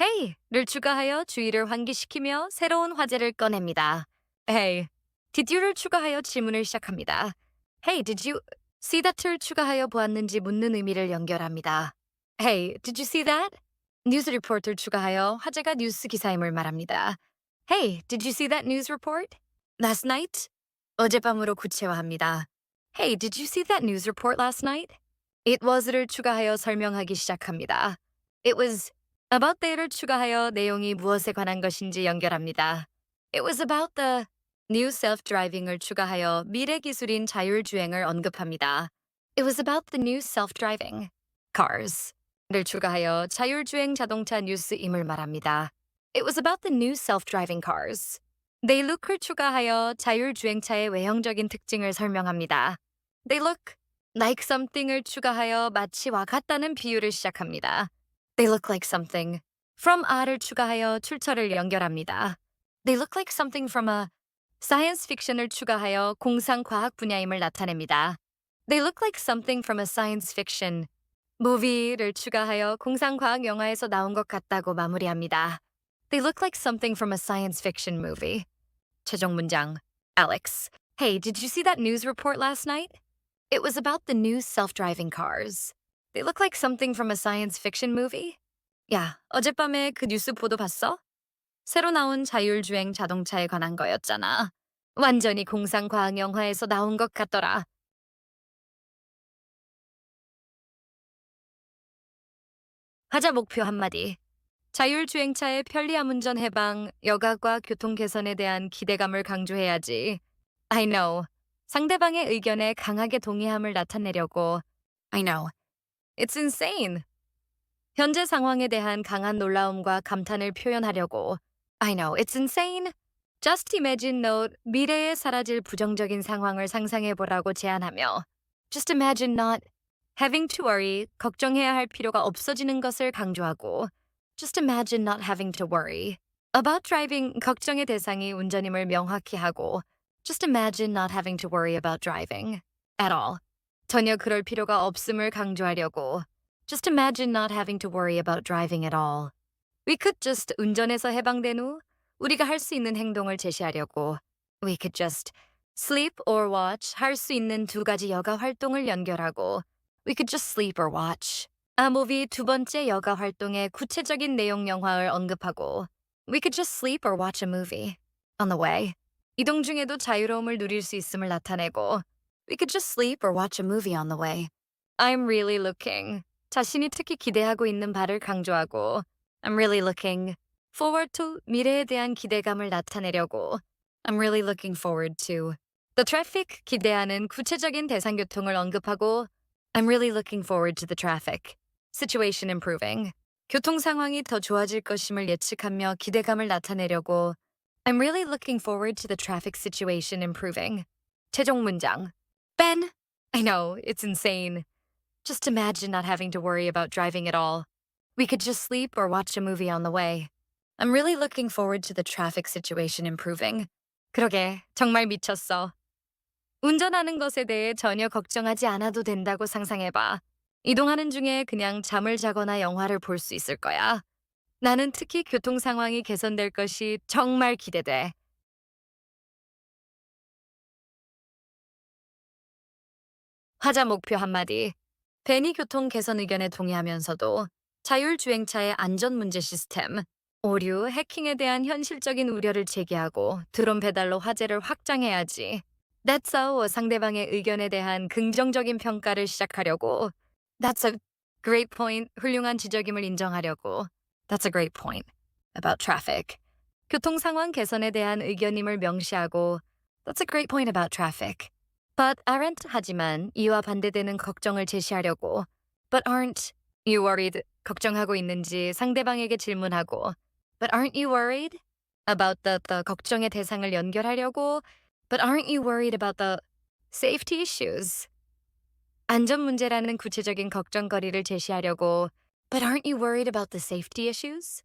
Hey를 추가하여 주의를 환기시키며 새로운 화제를 꺼냅니다. Hey, did you를 추가하여 질문을 시작합니다. Hey, did you see that를 추가하여 보았는지 묻는 의미를 연결합니다. Hey, did you see that? 뉴스 리포트를 추가하여 화제가 뉴스 기사임을 말합니다. Hey, did you see that news report? Last night? 어젯밤으로 구체화합니다. Hey, did you see that news report last night? It was를 추가하여 설명하기 시작합니다. It was about the를 추가하여 내용이 무엇에 관한 것인지 연결합니다. It was about the new self-driving을 추가하여 미래 기술인 자율주행을 언급합니다. It was about the new self-driving cars를 추가하여 자율주행 자동차 뉴스임을 말합니다. It was about the new self-driving cars. They look을 추가하여 자율주행차의 외형적인 특징을 설명합니다. They look like something을 추가하여 마치와 같다는 비유를 시작합니다. They look like something. From a를 추가하여 출처를 연결합니다. They look like something from a science fiction을 추가하여 공상과학 분야임을 나타냅니다. They look like something from a science fiction. movie를 추가하여 공상과학 영화에서 나온 것 같다고 마무리합니다. They look like something from a science fiction movie. 최종 문장. Alex. Hey, did you see that news report last night? It was about the new self-driving cars. They look like something from a science fiction movie. 야, 어젯밤에 그 뉴스 보도 봤어? 새로 나온 자율주행 자동차에 관한 거였잖아. 완전히 공상과학 영화에서 나온 것 같더라. 하자 목표 한마디. 자율주행차의 편리함 운전 해방, 여가과 교통 개선에 대한 기대감을 강조해야지. I know. 상대방의 의견에 강하게 동의함을 나타내려고. I know. It's insane. 현재 상황에 대한 강한 놀라움과 감탄을 표현하려고. I know, it's insane. Just imagine note, 미래에 사라질 부정적인 상황을 상상해보라고 제안하며. Just imagine not having to worry, 걱정해야 할 필요가 없어지는 것을 강조하고. Just imagine not having to worry. About driving, 걱정의 대상이 운전임을 명확히 하고. Just imagine not having to worry about driving. At all. 전혀 그럴 필요가 없음을 강조하려고. Just imagine not having to worry about driving at all. We could just 운전에서 해방된 후 우리가 할 수 있는 행동을 제시하려고. We could just sleep or watch 할 수 있는 두 가지 여가 활동을 연결하고. We could just sleep or watch. A movie 두 번째 여가 활동의 구체적인 내용 영화를 언급하고. We could just sleep or watch a movie. On the way. 이동 중에도 자유로움을 누릴 수 있음을 나타내고. We could just sleep or watch a movie on the way. I'm really looking. 자신이 특히 기대하고 있는 바를 강조하고. I'm really looking forward to 미래에 대한 기대감을 나타내려고. I'm really looking forward to the traffic 기대하는 구체적인 대상교통을 언급하고. I'm really looking forward to the traffic situation improving. 교통 상황이 더 좋아질 것임을 예측하며 기대감을 나타내려고. I'm really looking forward to the traffic situation improving. 최종 문장. Ben, I know, it's insane. Just imagine not having to worry about driving at all. We could just sleep or watch a movie on the way. I'm really looking forward to the traffic situation improving. 그러게, 정말 미쳤어. 운전하는 것에 대해 전혀 걱정하지 않아도 된다고 상상해봐. 이동하는 중에 그냥 잠을 자거나 영화를 볼 수 있을 거야. 나는 특히 교통 상황이 개선될 것이 정말 기대돼. 하자 목표 한마디. 벤이 교통 개선 의견에 동의하면서도 자율주행차의 안전 문제 시스템, 오류, 해킹에 대한 현실적인 우려를 제기하고 드론 배달로 화제를 확장해야지. That's how 상대방의 의견에 대한 긍정적인 평가를 시작하려고. That's a great point. 훌륭한 지적임을 인정하려고. That's a great point. About traffic. 교통 상황 개선에 대한 의견임을 명시하고. That's a great point about traffic. But aren't 하지만 이와 반대되는 걱정을 제시하려고. But aren't you worried? 걱정하고 있는지 상대방에게 질문하고. But aren't you worried? About the 걱정의 대상을 연결하려고. But aren't you worried about the safety issues? 안전 문제라는 구체적인 걱정거리를 제시하려고. But aren't you worried about the safety issues?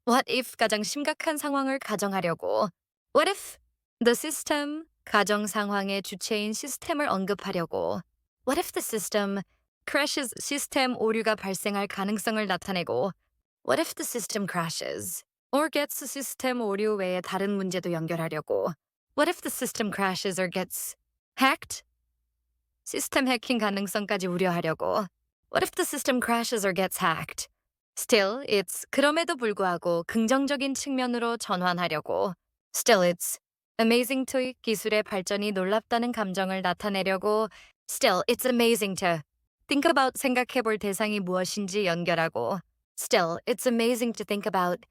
What if 가장 심각한 상황을 가정하려고. What if the system 가정 상황의 주체인 시스템을 언급하려고. What if the system crashes 시스템 오류가 발생할 가능성을 나타내고. What if the system crashes? Or gets 시스템 오류 외에 다른 문제도 연결하려고. What if the system crashes or gets hacked? 시스템 해킹 가능성까지 우려하려고. What if the system crashes or gets hacked? Still, it's 그럼에도 불구하고 긍정적인 측면으로 전환하려고. Still, it's amazing to 기술의 발전이 놀랍다는 감정을 나타내려고. Still, it's amazing to think about 생각해볼 대상이 무엇인지 연결하고. Still, it's amazing to think about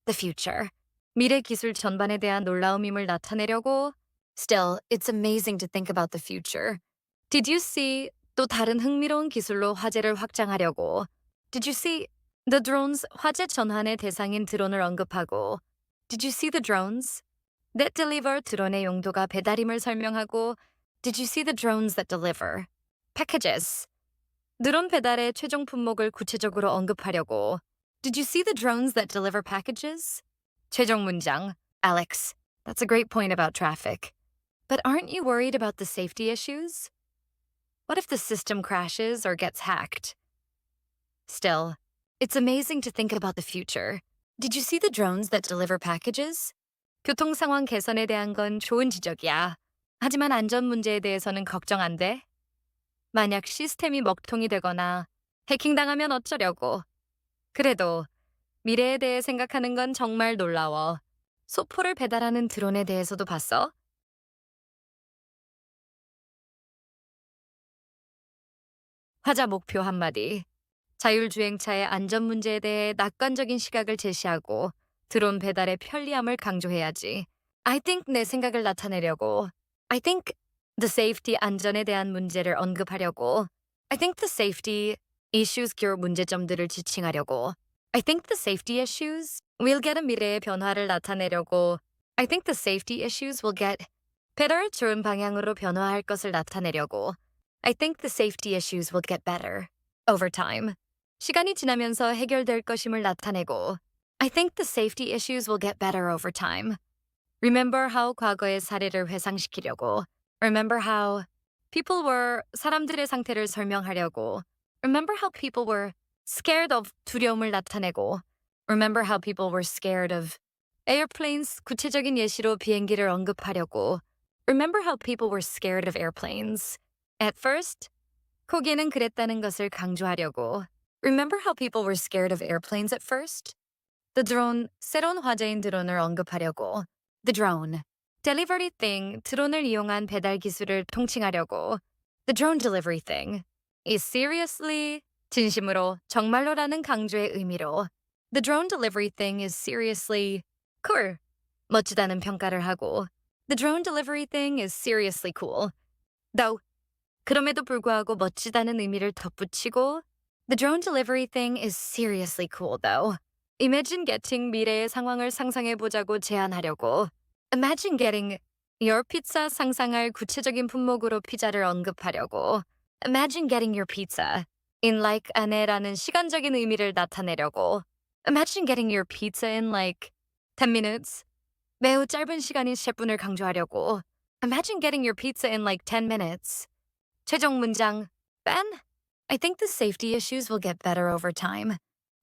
the future. 미래 기술 전반에 대한 놀라움임을 나타내려고. Still, it's amazing to think about the future. Did you see 또 다른 흥미로운 기술로 화제를 확장하려고. Did you see the drones 화제 전환의 대상인 드론을 언급하고. Did you see the drones that deliver 드론의 용도가 배달임을 설명하고. Did you see the drones that deliver packages? 드론 배달의 최종 품목을 구체적으로 언급하려고. Did you see the drones that deliver packages? 최종 문장. Alex, that's a great point about traffic. But aren't you worried about the safety issues? What if the system crashes or gets hacked? Still, it's amazing to think about the future. Did you see the drones that deliver packages? 교통 상황 개선에 대한 건 좋은 지적이야. 하지만 안전 문제에 대해서는 걱정 안 돼? 만약 시스템이 먹통이 되거나 해킹당하면 어쩌려고. 그래도 미래에 대해 생각하는 건 정말 놀라워. 소포를 배달하는 드론에 대해서도 봤어? 화자 목표 한마디. 자율주행차의 안전 문제에 대해 낙관적인 시각을 제시하고 드론 배달의 편리함을 강조해야지. I think 내 생각을 나타내려고. I think the safety 안전에 대한 문제를 언급하려고. I think the safety issues 교 문제점들을 지칭하려고. I think the safety issues will get 미래의 변화를 나타내려고. I think the safety issues will get better 좋은 방향으로 변화할 것을 나타내려고. I think the safety issues will get better over time. 시간이 지나면서 해결될 것임을 나타내고. I think the safety issues will get better over time. Remember how 과거의 사례를 회상시키려고. Remember how people were 사람들의 상태를 설명하려고. Remember how people were scared of 두려움을 나타내고. Remember how people were scared of airplanes 구체적인 예시로 비행기를 언급하려고. Remember how people were scared of airplanes. At first, 코기는 그랬다는 것을 강조하려고. Remember how people were scared of airplanes at first? The drone, 새로운 화제인 드론을 언급하려고. The drone. Delivery thing, 드론을 이용한 배달 기술을 통칭하려고. The drone delivery thing. is seriously, 진심으로, 정말로라는 강조의 의미로. The drone delivery thing is seriously cool. 멋지다는 평가를 하고. The drone delivery thing is seriously cool. Though, 그럼에도 불구하고 멋지다는 의미를 덧붙이고. The drone delivery thing is seriously cool though. Imagine getting 미래의 상황을 상상해보자고 제안하려고. Imagine getting your pizza 상상할 구체적인 품목으로 피자를 언급하려고. Imagine getting your pizza in like 안에라는 시간적인 의미를 나타내려고. Imagine getting your pizza in like 10 minutes. 매우 짧은 시간인 10분을 강조하려고. Imagine getting your pizza in like 10 minutes. 최종 문장. Ben, I think the safety issues will get better over time.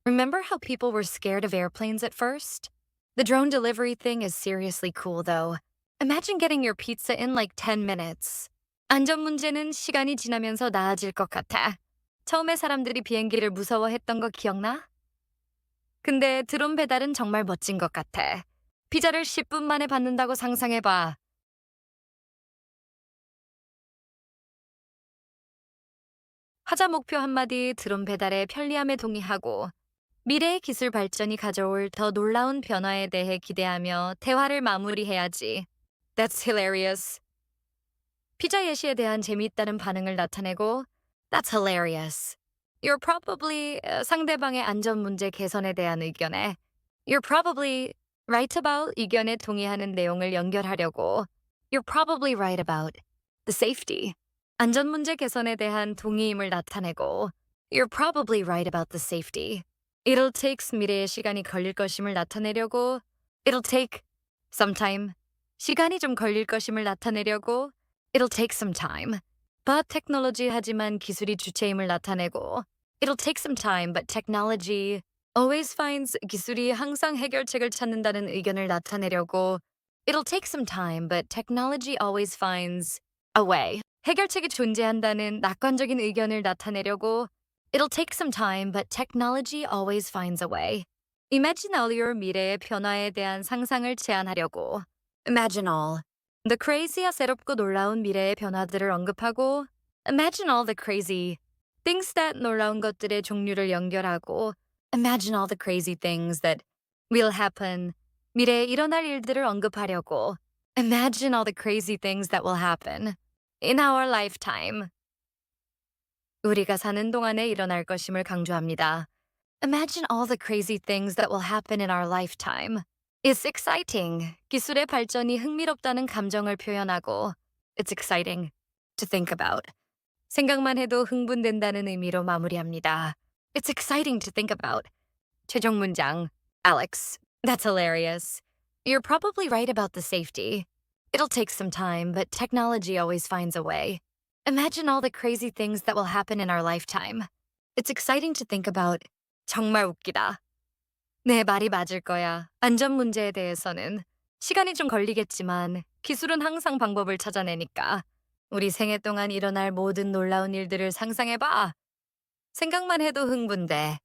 Remember how people were scared of airplanes at first? The drone delivery thing is seriously cool though. Imagine getting your pizza in like 10 minutes. 안전 문제는 시간이 지나면서 나아질 것 같아. 처음에 사람들이 비행기를 무서워했던 거 기억나? 근데 드론 배달은 정말 멋진 것 같아. 피자를 10분 만에 받는다고 상상해봐. 하자 목표 한마디 드론 배달의 편리함에 동의하고 미래의 기술 발전이 가져올 더 놀라운 변화에 대해 기대하며 대화를 마무리해야지. That's hilarious. 피자 예시에 대한 재미있다는 반응을 나타내고 That's hilarious. You're probably 상대방의 안전 문제 개선에 대한 의견에 You're probably right about 의견에 동의하는 내용을 연결하려고 You're probably right about the safety. 안전 문제 개선에 대한 동의임을 나타내고 You're probably right about the safety. It'll take 미래의 시간이 걸릴 것임을 나타내려고 It'll take some time. 시간이 좀 걸릴 것임을 나타내려고 It'll take some time. But technology 하지만 기술이 주체임을 나타내고 It'll take some time but technology always finds 기술이 항상 해결책을 찾는다는 의견을 나타내려고 It'll take some time, but technology always finds a way. 해결책이 존재한다는 낙관적인 의견을 나타내려고 It'll take some time, but technology always finds a way. Imagine all your 미래의 변화에 대한 상상을 제안하려고 Imagine all. The crazy와 새롭고 놀라운 미래의 변화들을 언급하고 Imagine all the crazy things that 놀라운 것들의 종류를 연결하고 Imagine all the crazy things that will happen. 미래에 일어날 일들을 언급하려고 Imagine all the crazy things that will happen in our lifetime. 우리가 사는 동안에 일어날 것임을 강조합니다. Imagine all the crazy things that will happen in our lifetime. It's exciting. 기술의 발전이 흥미롭다는 감정을 표현하고 It's exciting to think about. 생각만 해도 흥분된다는 의미로 마무리합니다. It's exciting to think about. 최종 문장. Alex, that's hilarious. You're probably right about the safety. It'll take some time, but technology always finds a way. Imagine all the crazy things that will happen in our lifetime. It's exciting to think about. 정말 웃기다. 내 말이 맞을 거야. 안전 문제에 대해서는 시간이 좀 걸리겠지만 기술은 항상 방법을 찾아내니까. 우리 생애 동안 일어날 모든 놀라운 일들을 상상해봐. 생각만 해도 흥분돼.